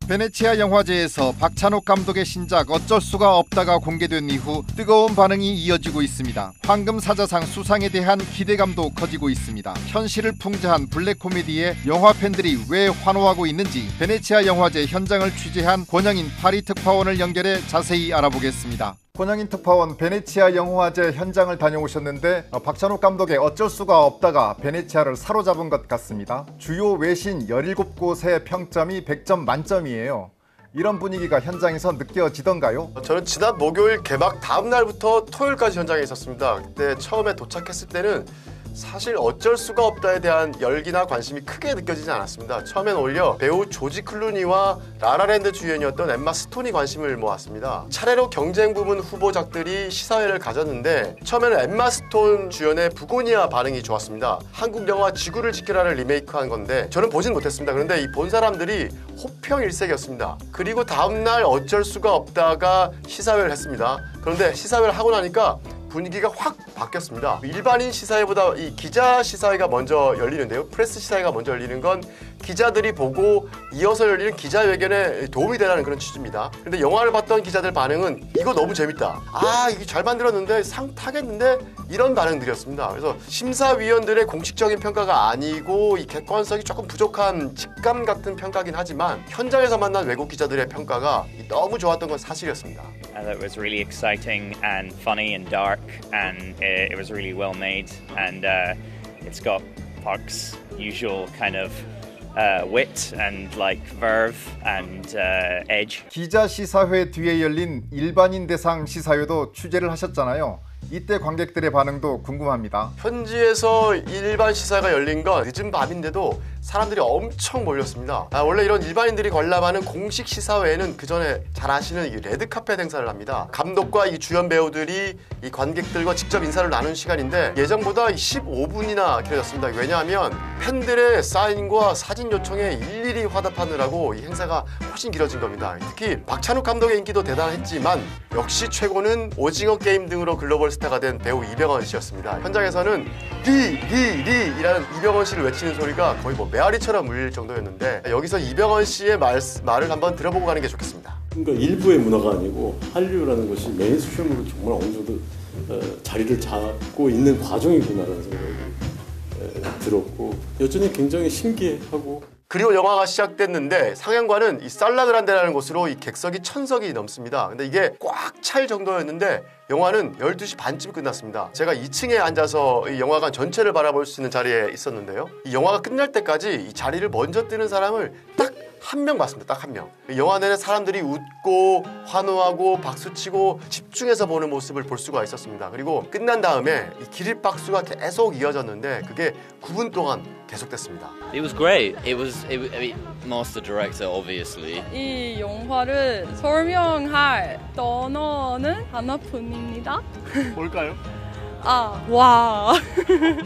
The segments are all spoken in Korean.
베네치아 영화제에서 박찬욱 감독의 신작 어쩔 수가 없다가 공개된 이후 뜨거운 반응이 이어지고 있습니다. 황금 사자상 수상에 대한 기대감도 커지고 있습니다. 현실을 풍자한 블랙 코미디에 영화 팬들이 왜 환호하고 있는지 베네치아 영화제 현장을 취재한 권영인 파리 특파원을 연결해 자세히 알아보겠습니다. 권영인 특파원, 베네치아 영화제 현장을 다녀오셨는데 박찬욱 감독의 어쩔 수가 없다가 베네치아를 사로잡은 것 같습니다. 주요 외신 17곳의 평점이 100점 만점이에요. 이런 분위기가 현장에서 느껴지던가요? 저는 지난 목요일 개막 다음 날부터 토요일까지 현장에 있었습니다. 그때 처음에 도착했을 때는 사실 어쩔 수가 없다에 대한 열기나 관심이 크게 느껴지지 않았습니다. 처음엔 오히려 배우 조지 클루니와 라라랜드 주연이었던 엠마 스톤이 관심을 모았습니다. 차례로 경쟁 부문 후보작들이 시사회를 가졌는데 처음에는 엠마 스톤 주연의 부고니아 반응이 좋았습니다. 한국 영화 지구를 지켜라를 리메이크한 건데 저는 보진 못했습니다. 그런데 이 본 사람들이 호평일색이었습니다. 그리고 다음날 어쩔 수가 없다가 시사회를 했습니다. 그런데 시사회를 하고 나니까 분위기가 확 바뀌었습니다. 일반인 시사회보다 이 기자 시사회가 먼저 열리는데요. 프레스 시사회가 먼저 열리는 건 기자들이 보고 이어서 열리는 기자회견에 도움이 되라는 그런 취지입니다. 근데 영화를 봤던 기자들 반응은 이거 너무 재밌다. 아, 이게 잘 만들었는데 상 타겠는데? 이런 반응들이었습니다. 그래서 심사위원들의 공식적인 평가가 아니고 이 객관성이 조금 부족한 직감 같은 평가긴 하지만 현장에서 만난 외국 기자들의 평가가 너무 좋았던 건 사실이었습니다. It was really exciting and funny and dark, and it was really well made, and it's got Park's usual kind of wit and like verve and edge. 기자 시사회 뒤에 열린 일반인 대상 시사회도 취재를 하셨잖아요. 이때 관객들의 반응도 궁금합니다. 현지에서 일반 시사회가 열린 건 늦은 밤인데도 사람들이 엄청 몰렸습니다. 원래 이런 일반인들이 관람하는 공식 시사회에는 그 전에 잘 아시는 이 레드카펫 행사를 합니다. 감독과 이 주연 배우들이 이 관객들과 직접 인사를 나눈 시간인데 예정보다 15분이나 길어졌습니다. 왜냐하면 팬들의 사인과 사진 요청에 일일이 화답하느라고 이 행사가 훨씬 길어진 겁니다. 특히 박찬욱 감독의 인기도 대단했지만 역시 최고는 오징어 게임 등으로 글로벌 스타가 된 배우 이병헌 씨였습니다. 현장에서는 리라는 이병헌 씨를 외치는 소리가 거의 뭐 메아리처럼 울릴 정도였는데 여기서 이병헌 씨의 말을 한번 들어보고 가는 게 좋겠습니다. 그러니까 일부의 문화가 아니고 한류라는 것이 메인스트림으로 정말 어느 정도 자리를 잡고 있는 과정이구나라는 생각이 들었고 여전히 굉장히 신기하고 그리고 영화가 시작됐는데 상영관은 이 살라그란데라는 곳으로 이 객석이 1000석이 넘습니다. 근데 이게 꽉 찰 정도였는데 영화는 12시 반쯤 끝났습니다. 제가 2층에 앉아서 이 영화관 전체를 바라볼 수 있는 자리에 있었는데요. 이 영화가 끝날 때까지 이 자리를 먼저 뜨는 사람을 딱 한 명 봤습니다. 딱 한 명. 영화 내내 사람들이 웃고 환호하고 박수치고 집중해서 보는 모습을 볼 수가 있었습니다. 그리고 끝난 다음에 이 기립박수가 계속 이어졌는데 그게 9분 동안 계속됐습니다. It was great. I mean, master director, obviously. 이 영화를 설명할 언어는 하나뿐입니다. 뭘까요? 와.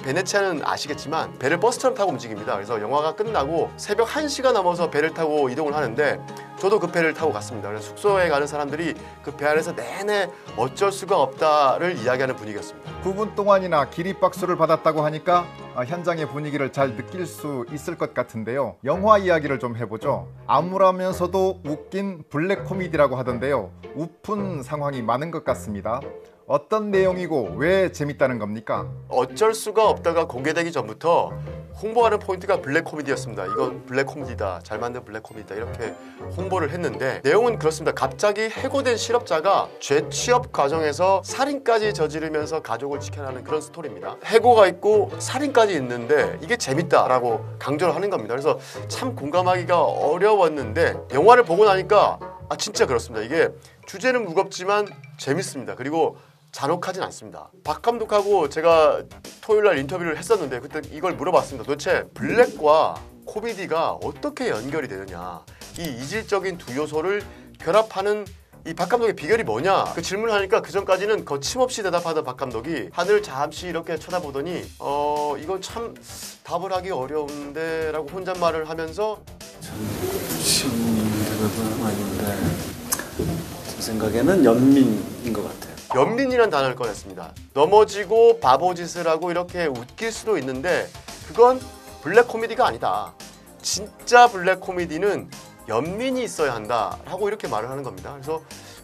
베네치아는 아시겠지만 배를 버스처럼 타고 움직입니다. 그래서 영화가 끝나고 새벽 1시가 넘어서 배를 타고 이동을 하는데 저도 그 배를 타고 갔습니다. 그래서 숙소에 가는 사람들이 그 배 안에서 내내 어쩔 수가 없다를 이야기하는 분위기였습니다. 9분 동안이나 기립박수를 받았다고 하니까 현장의 분위기를 잘 느낄 수 있을 것 같은데요. 영화 이야기를 좀 해보죠. 암울하면서도 웃긴 블랙 코미디라고 하던데요. 우픈 상황이 많은 것 같습니다. 어떤 내용이고 왜 재밌다는 겁니까? 어쩔 수가 없다가 공개되기 전부터 홍보하는 포인트가 블랙 코미디였습니다. 이건 블랙 코미디다, 잘 만든 블랙 코미디다 이렇게 홍보를 했는데 내용은 그렇습니다. 갑자기 해고된 실업자가 재취업 과정에서 살인까지 저지르면서 가족을 지켜나가는 그런 스토리입니다. 해고가 있고 살인까지 있는데 이게 재밌다라고 강조를 하는 겁니다. 그래서 참 공감하기가 어려웠는데 영화를 보고 나니까 진짜 그렇습니다. 이게 주제는 무겁지만 재밌습니다. 그리고 잔혹하진 않습니다. 박 감독하고 제가 토요일날 인터뷰를 했었는데 그때 이걸 물어봤습니다. 도대체 블랙과 코미디가 어떻게 연결이 되느냐, 이 이질적인 두 요소를 결합하는 이 박 감독의 비결이 뭐냐, 그 질문을 하니까 그 전까지는 거침없이 대답하던 박 감독이 하늘 잠시 이렇게 쳐다보더니 이건 참 답을 하기 어려운데 라고 혼잣말을 하면서 쉬운 대답은 아닌데 제 생각에는 연민인 것 같아요. 연민이란 단어를 꺼냈습니다. 넘어지고 바보짓을 하고 이렇게 웃길 수도 있는데 그건 블랙 코미디가 아니다. 진짜 블랙 코미디는 연민이 있어야 한다라고 이렇게 말을 하는 겁니다. 그래서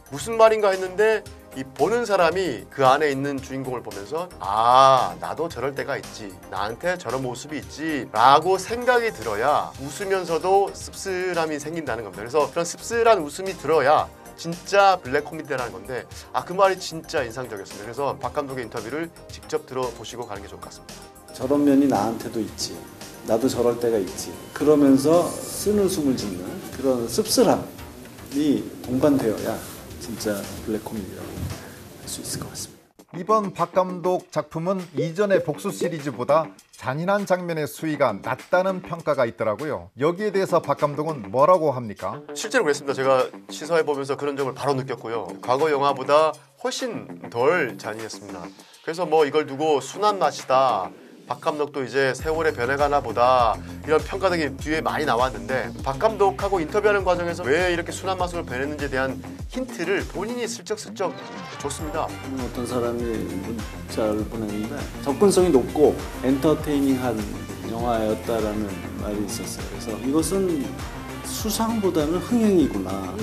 무슨 말인가 했는데 이 보는 사람이 그 안에 있는 주인공을 보면서 아, 나도 저럴 때가 있지, 나한테 저런 모습이 있지 라고 생각이 들어야 웃으면서도 씁쓸함이 생긴다는 겁니다. 그래서 그런 씁쓸한 웃음이 들어야 진짜 블랙 코미디라는 건데 그 말이 진짜 인상적이었습니다. 그래서 박 감독의 인터뷰를 직접 들어보시고 가는 게 좋을 것 같습니다. 저런 면이 나한테도 있지, 나도 저럴 때가 있지, 그러면서 쓰는 숨을 짓는 그런 씁쓸함이 동반되어야 진짜 블랙 코미디라고 할 수 있을 것 같습니다. 이번 박 감독 작품은 이전의 복수 시리즈보다 잔인한 장면의 수위가 낮다는 평가가 있더라고요. 여기에 대해서 박 감독은 뭐라고 합니까? 실제로 그랬습니다. 제가 시사해보면서 그런 점을 바로 느꼈고요. 과거 영화보다 훨씬 덜 잔인했습니다. 그래서 뭐 이걸 두고 순한 맛이다, 박 감독도 이제 세월의 변해가나 보다, 이런 평가들이 뒤에 많이 나왔는데 박 감독하고 인터뷰하는 과정에서 왜 이렇게 순한 맛으로 변했는지에 대한 힌트를 본인이 슬쩍슬쩍 줬습니다. 어떤 사람이 문자를 보냈는데 접근성이 높고 엔터테이닝한 영화였다라는 말이 있었어요. 그래서 이것은 수상보다는 흥행이구나.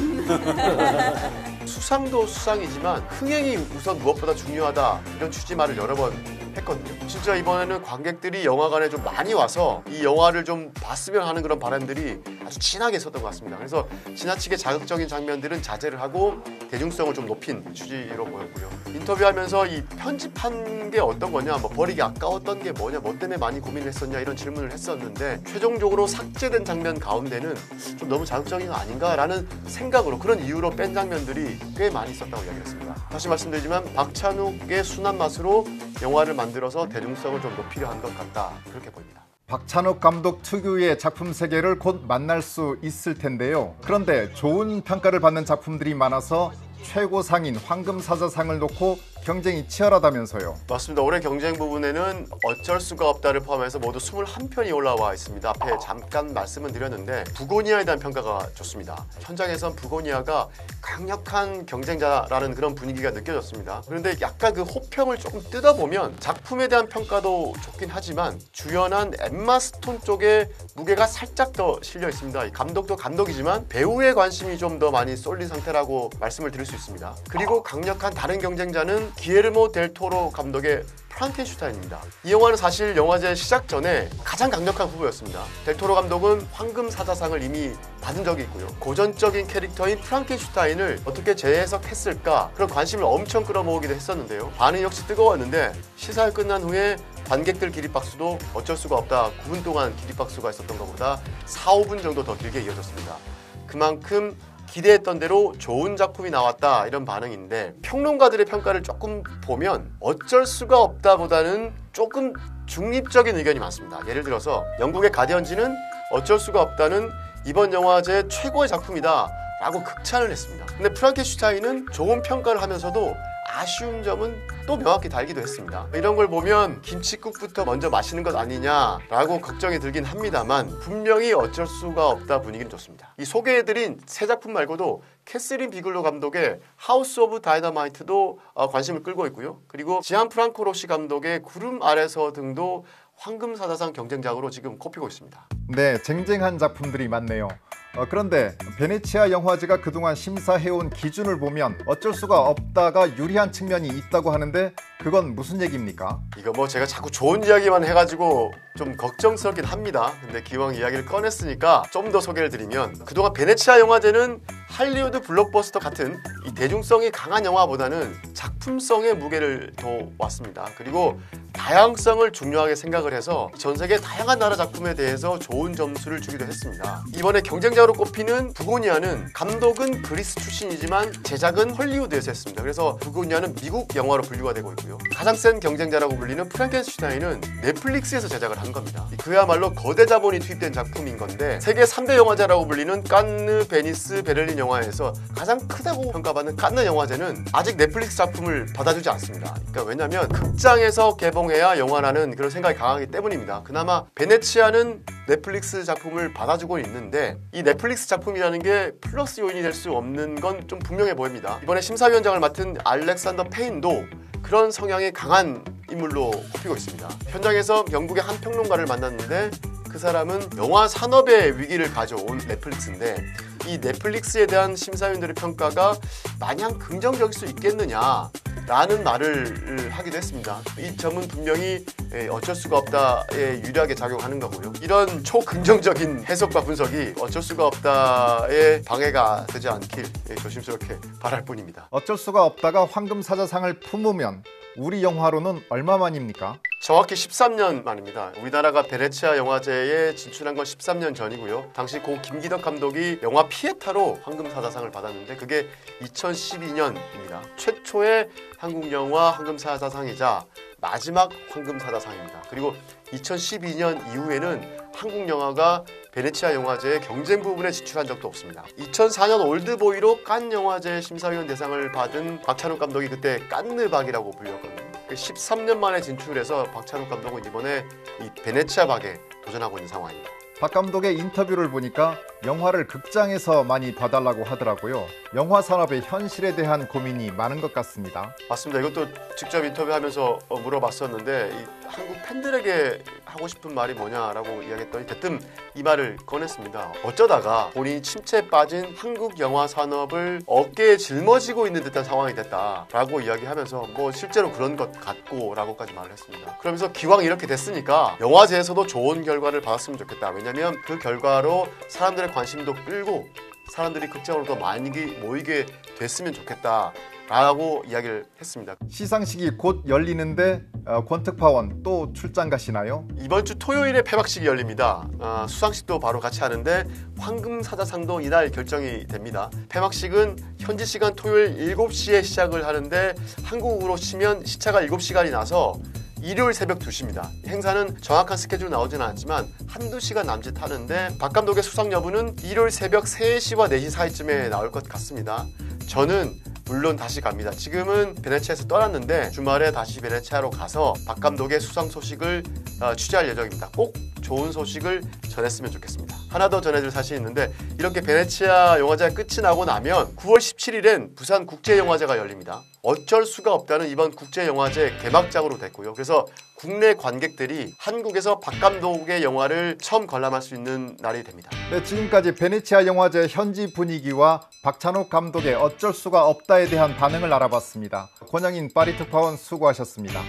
수상도 수상이지만 흥행이 우선 무엇보다 중요하다, 이런 취지말을 여러 번 했거든요. 진짜 이번에는 관객들이 영화관에 좀 많이 와서 이 영화를 좀 봤으면 하는 그런 바람들이 아주 진하게 있었던 것 같습니다. 그래서 지나치게 자극적인 장면들은 자제를 하고 대중성을 좀 높인 취지로 보였고요. 인터뷰하면서 이 편집한 게 어떤 거냐, 뭐 버리기 아까웠던 게 뭐냐, 뭐 때문에 많이 고민을 했었냐, 이런 질문을 했었는데 최종적으로 삭제된 장면 가운데는 좀 너무 자극적인 거 아닌가라는 생각으로, 그런 이유로 뺀 장면들이 꽤 많이 있었다고 이야기했습니다. 다시 말씀드리지만 박찬욱의 순한 맛으로 영화를 만들어서 대중성을 좀 높이려 한 것 같다, 그렇게 보입니다. 박찬욱 감독 특유의 작품 세계를 곧 만날 수 있을 텐데요. 그런데 좋은 평가를 받는 작품들이 많아서 최고상인 황금사자상을 놓고 경쟁이 치열하다면서요. 맞습니다. 올해 경쟁 부분에는 어쩔 수가 없다를 포함해서 모두 21편이 올라와 있습니다. 앞에 잠깐 말씀을 드렸는데 부고니아에 대한 평가가 좋습니다. 현장에선 부고니아가 강력한 경쟁자라는 그런 분위기가 느껴졌습니다. 그런데 약간 그 호평을 조금 뜯어보면 작품에 대한 평가도 좋긴 하지만 주연한 엠마 스톤 쪽에 무게가 살짝 더 실려 있습니다. 이 감독도 감독이지만 배우의 관심이 좀 더 많이 쏠린 상태라고 말씀을 드릴 수 있습니다. 그리고 강력한 다른 경쟁자는 기에르모 델 토로 감독의 프랑켄슈타인입니다. 이 영화는 사실 영화제 시작 전에 가장 강력한 후보였습니다. 델 토로 감독은 황금사자상을 이미 받은 적이 있고요. 고전적인 캐릭터인 프랑켄슈타인을 어떻게 재해석했을까, 그런 관심을 엄청 끌어모으기도 했었는데요. 반응이 역시 뜨거웠는데 시사가 끝난 후에 관객들 기립박수도 어쩔 수가 없다, 9분 동안 기립박수가 있었던 것보다 4, 5분 정도 더 길게 이어졌습니다. 그만큼 기대했던 대로 좋은 작품이 나왔다, 이런 반응인데 평론가들의 평가를 조금 보면 어쩔 수가 없다보다는 조금 중립적인 의견이 많습니다. 예를 들어서 영국의 가디언지는 어쩔 수가 없다는 이번 영화제 최고의 작품이다 라고 극찬을 했습니다. 근데 프랑켄슈타인은 좋은 평가를 하면서도 아쉬운 점은 또 명확히 달기도 했습니다. 이런 걸 보면 김칫국부터 먼저 마시는 것 아니냐라고 걱정이 들긴 합니다만 분명히 어쩔 수가 없다 분위기는 좋습니다. 이 소개해드린 세 작품 말고도 캐서린 비글로 감독의 하우스 오브 다이너마이트도 관심을 끌고 있고요. 그리고 지안프랑코 로시 감독의 구름 아래서 등도 황금사자상 경쟁작으로 지금 꼽히고 있습니다. 네, 쟁쟁한 작품들이 많네요. 그런데 베네치아 영화제가 그동안 심사해온 기준을 보면 어쩔 수가 없다가 유리한 측면이 있다고 하는데 그건 무슨 얘기입니까? 이거 뭐 제가 자꾸 좋은 이야기만 해가지고 좀 걱정스럽긴 합니다. 근데 기왕 이야기를 꺼냈으니까 좀 더 소개를 드리면 그동안 베네치아 영화제는 할리우드 블록버스터 같은 이 대중성이 강한 영화보다는 작품성의 무게를 더 왔습니다. 그리고 다양성을 중요하게 생각을 해서 전 세계 다양한 나라 작품에 대해서 좋은 점수를 주기도 했습니다. 이번에 경쟁자로 꼽히는 부고니아는 감독은 그리스 출신이지만 제작은 헐리우드에서 했습니다. 그래서 부고니아는 미국 영화로 분류가 되고 있고요. 가장 센 경쟁자라고 불리는 프랑켄슈타인은 넷플릭스에서 제작을 한 겁니다. 그야말로 거대 자본이 투입된 작품인 건데 세계 3대 영화제라고 불리는 칸느, 베니스, 베를린 영화에서 가장 크다고 평가받는 칸느 영화제는 아직 넷플릭스 작품을 받아주지 않습니다. 그러니까 왜냐하면 극장에서 개봉해야 영화라는 그런 생각이 강하기 때문입니다. 그나마 베네치아는 넷플릭스 작품을 받아주고 있는데 이 넷플릭스 작품이라는 게 플러스 요인이 될 수 없는 건 좀 분명해 보입니다. 이번에 심사위원장을 맡은 알렉산더 페인도 그런 성향이 강한 인물로 꼽히고 있습니다. 현장에서 영국의 한 평론가를 만났는데 그 사람은 영화 산업의 위기를 가져온 넷플릭스인데 이 넷플릭스에 대한 심사위원들의 평가가 마냥 긍정적일 수 있겠느냐라는 말을 하기도 했습니다. 이 점은 분명히 어쩔 수가 없다에 유리하게 작용하는 거고요. 이런 초긍정적인 해석과 분석이 어쩔 수가 없다에 방해가 되지 않길 조심스럽게 바랄 뿐입니다. 어쩔 수가 없다가 황금사자상을 품으면 우리 영화로는 얼마만입니까? 정확히 13년 만입니다. 우리나라가 베네치아 영화제에 진출한 건 13년 전이고요. 당시 고 김기덕 감독이 영화 피에타로 황금사자상을 받았는데 그게 2012년입니다. 최초의 한국 영화 황금사자상이자 마지막 황금사자상입니다. 그리고 2012년 이후에는 한국 영화가 베네치아 영화제의 경쟁 부분에 진출한 적도 없습니다. 2004년 올드보이로 칸 영화제 심사위원 대상을 받은 박찬욱 감독이 그때 깐느박이라고 불렸거든요. 13년 만에 진출해서 박찬욱 감독은 이번에 이 베네치아 박에 도전하고 있는 상황입니다. 박 감독의 인터뷰를 보니까 영화를 극장에서 많이 봐달라고 하더라고요. 영화 산업의 현실에 대한 고민이 많은 것 같습니다. 맞습니다. 이것도 직접 인터뷰하면서 물어봤었는데 이 한국 팬들에게 하고 싶은 말이 뭐냐라고 이야기했더니 대뜸 이 말을 꺼냈습니다. 어쩌다가 본인이 침체에 빠진 한국 영화 산업을 어깨에 짊어지고 있는 듯한 상황이 됐다라고 이야기하면서 뭐 실제로 그런 것 같고 라고까지 말을 했습니다. 그러면서 기왕 이렇게 됐으니까 영화제에서도 좋은 결과를 받았으면 좋겠다. 왜냐하면 그 결과로 사람들의 관심도 끌고 사람들이 극장으로 더 많이 모이게 됐으면 좋겠다 라고 이야기를 했습니다. 시상식이 곧 열리는데 권특파원 또 출장 가시나요? 이번 주 토요일에 폐막식이 열립니다. 수상식도 바로 같이 하는데 황금사자상도 이날 결정이 됩니다. 폐막식은 현지 시간 토요일 7시에 시작을 하는데 한국으로 치면 시차가 7시간이 나서 일요일 새벽 2시입니다. 행사는 정확한 스케줄 나오지는 않지만 한두 시간 남짓 하는데 박 감독의 수상 여부는 일요일 새벽 3시와 4시 사이쯤에 나올 것 같습니다. 저는 물론 다시 갑니다. 지금은 베네치아에서 떠났는데 주말에 다시 베네치아로 가서 박 감독의 수상 소식을 취재할 예정입니다. 꼭 좋은 소식을 전했으면 좋겠습니다. 하나 더 전해줄 사실이 있는데 이렇게 베네치아 영화제가 끝이 나고 나면 9월 17일엔 부산 국제영화제가 열립니다. 어쩔 수가 없다는 이번 국제영화제 개막작으로 됐고요. 그래서 국내 관객들이 한국에서 박 감독의 영화를 처음 관람할 수 있는 날이 됩니다. 네, 지금까지 베네치아 영화제 현지 분위기와 박찬욱 감독의 어쩔 수가 없다에 대한 반응을 알아봤습니다. 권영인 파리 특파원 수고하셨습니다.